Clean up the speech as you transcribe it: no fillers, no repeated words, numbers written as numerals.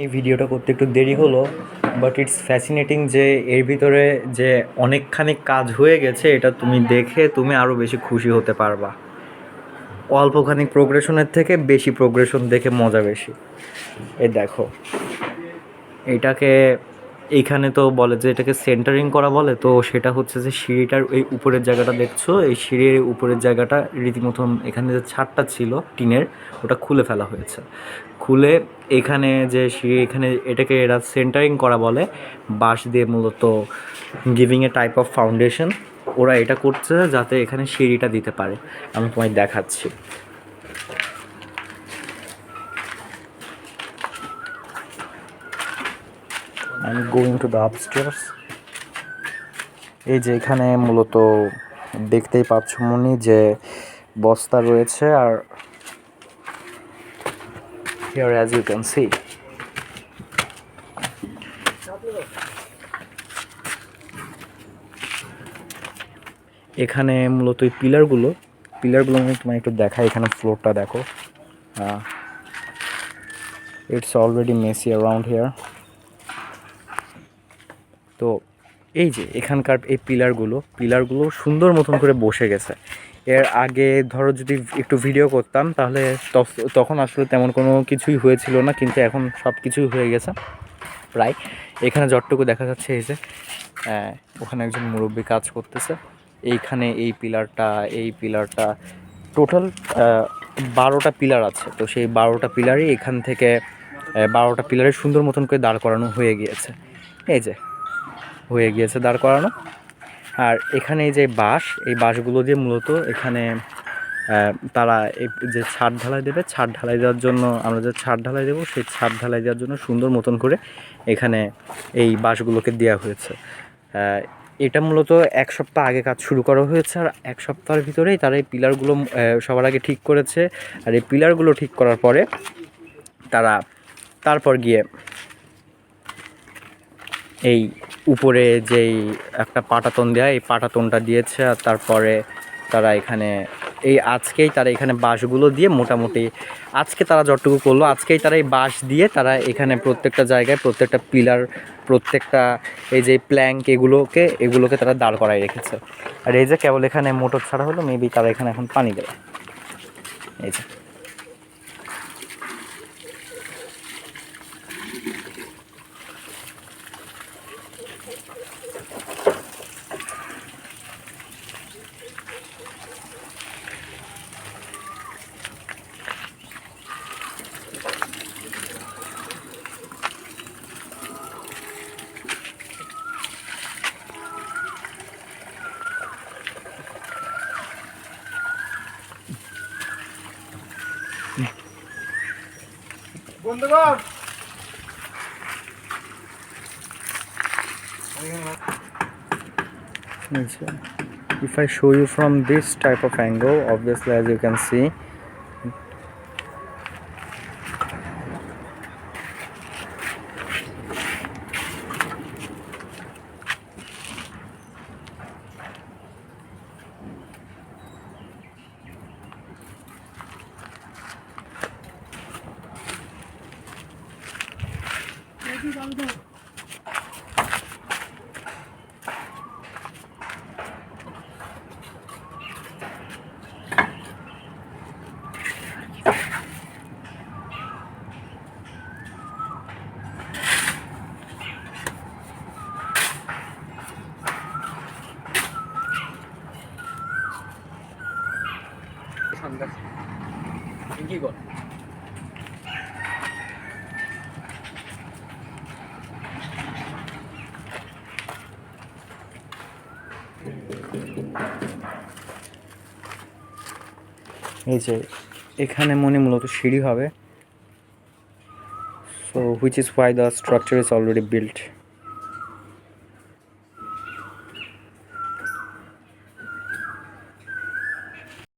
এই ভিডিওটা করতে একটু দেরি হলো, বাট ইটস ফ্যাসিনেটিং যে এর ভিতরে যে অনেকখানি কাজ হয়ে গেছে, এটা তুমি দেখে তুমি আরও বেশি খুশি হতে পারবা। অল্পখানি প্রোগ্রেশনের থেকে বেশি প্রোগ্রেশন দেখে মজা বেশি। এই দেখো, এটাকে এইখানে তো বলে যে এটাকে সেন্টারিং করা বলে, তো সেটা হচ্ছে যে সিঁড়িটার এই উপরের জায়গাটা দেখছো, এই সিঁড়ির উপরের জায়গাটা রীতিমতন এখানে যে ছাদটা ছিল টিনের, ওটা খুলে ফেলা হয়েছে। খুলে এখানে যে সিঁড়ি, এখানে এটাকে এরা সেন্টারিং করা বলে, বাঁশ দিয়ে মূলত giving a type of foundation. ওরা এটা করছে যাতে এখানে সিঁড়িটা দিতে পারে। আমি তোমায় দেখাচ্ছি। আমি গোয়িং টু দ্য আপস্টেয়ার্স। এই যে এখানে মূলত দেখতেই পাচ্ছ মনি যে বস্তা রয়েছে, আর here as you can see এখানে মূলত এই পিলারগুলো আমি তোমায় একটু দেখাই। এখানে ফ্লোরটা দেখো, it's already Messi around here. তো এই যে এখানকার এই পিলারগুলো সুন্দর মতন করে বসে গেছে। এর আগে ধরো যদি একটু ভিডিও করতাম তাহলে তখন আসলে তেমন কোনো কিছুই হয়েছিল না, কিন্তু এখন সব কিছুই হয়ে গেছে প্রায়। এখানে যতটুকু দেখা যাচ্ছে এই যে ওখানে একজন মুরব্বী কাজ করতেছে। এইখানে এই পিলারটা টোটাল 12টা পিলার আছে। তো সেই 12টা পিলারই এখান থেকে 12টা পিলারে সুন্দর মতন করে দাঁড় করানো হয়ে গিয়েছে। এই যে হয়ে গিয়েছে দাঁড় করানো। আর এখানে এই যে এই বাঁশগুলো দিয়ে মূলত এখানে তারা এই যে ছাদ ঢালাই দেবে, ছাদ ঢালাই দেওয়ার জন্য আমরা যে ছাদ ঢালাই দেবো, সেই ছাদ ঢালাই দেওয়ার জন্য সুন্দর মতন করে এখানে এই বাঁশগুলোকে দেওয়া হয়েছে। এটা মূলত 1 সপ্তাহ আগে কাজ শুরু করা হয়েছে, আর 1 সপ্তাহের ভিতরেই তারা এই পিলারগুলো সবার আগে ঠিক করেছে। আর এই পিলারগুলো ঠিক করার পরে তারপর গিয়ে এই উপরে যেই একটা পাটাতন দেয়, এই পাটাতনটা দিয়েছে। আর তারপরে তারা এখানে আজকেই তারা এখানে বাঁশগুলো দিয়ে মোটামুটি আজকে তারা যতটুকু করলো, আজকেই তারা এই বাঁশ দিয়ে তারা এখানে প্রত্যেকটা জায়গায় প্রত্যেকটা পিলার, প্রত্যেকটা এই যে প্ল্যাঙ্ক এগুলোকে তারা দাঁড় করায় রেখেছে। আর এই যে কেবল এখানে মোটর ছাড়া হলো, মেবি তারা এখানে এখন পানি দেবে। এই যে if I show you from this type of angle, obviously as you can see, এই যে এখানে মূলত সিঁড়ি হবে, so which is why the structure is already built.